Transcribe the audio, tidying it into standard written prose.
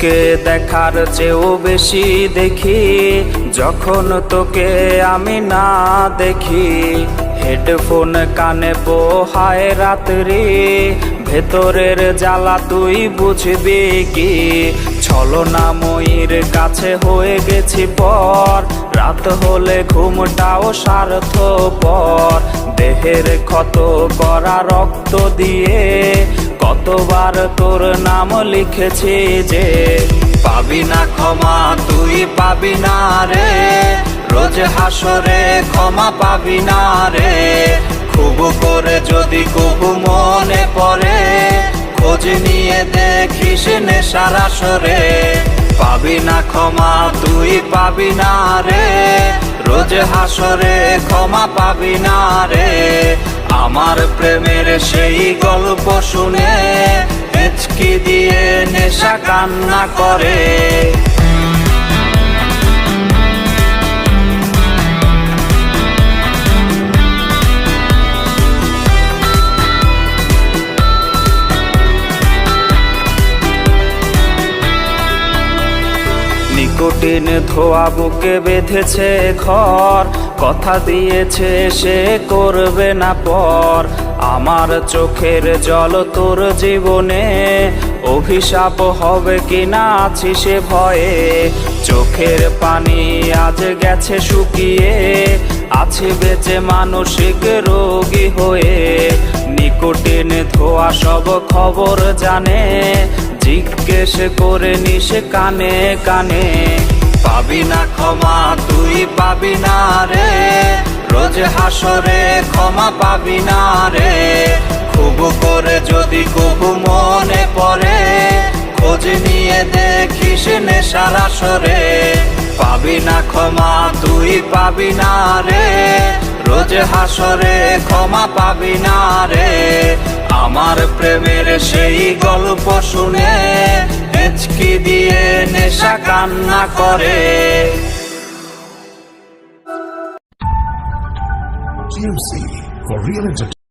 তোকে দেখার চেয়েও বেশি দেখি যখন তোকে আমি না দেখি। হেডফোন কানে পোহায় রাত্রি, ভেতরের জ্বালা তুই বুঝবি কি। ছলনাময়ীর কাছে হয়ে গেছি পর, রাত হলে ঘুমটাও স্বার্থপর। দেহের ক্ষত করা রক্ত দিয়ে কতবার তোর নাম লিখেছি যে, পাবি না ক্ষমা তুই পাবি না রে, রোজ হাসরে ক্ষমা পাবি না রে। খুব করে যদি কবু মনে পড়ে, খোঁজ নিয়ে দেখিস নেশার আসরে। পাবি না ক্ষমা তুই পাবি না রে, রোজ হাসরে ক্ষমা পাবি না রে। আমার প্রেমের সেই গল্প শুনে হেঁচকি দিয়ে নেশা কান্না করে। নিকোটিন ধোয়া বুকে বেঁধেছে ঘর, কথা দিয়েছে সে করবে না পর। আমার চোখের জল তোর জীবনে অভিশাপ হবে কিনা আছি সে ভয়ে। চোখের পানি আজ গেছে শুকিয়ে, আছে বেঁচে মানসিক রোগী হয়ে। নিকোটিন ধোয়া সব খবর জানে, জিজ্ঞেস করে নিস কানে কানে। পাবি না ক্ষমা তুই পাবি না রে, রোজ হাসরে ক্ষমা পাবি না রে। খুব করে যদি কবু মনে পড়ে, খোঁজ নিয়ে দেখিস নেশার আসরে। পাবি না ক্ষমা তুই পাবি না রে, রোজ হাসরে ক্ষমা পাবি না রে। আমার প্রেমের সেই গল্প শুনে হেঁচকি দিয়ে নেশা কান্না করে। GMC for real entertainment.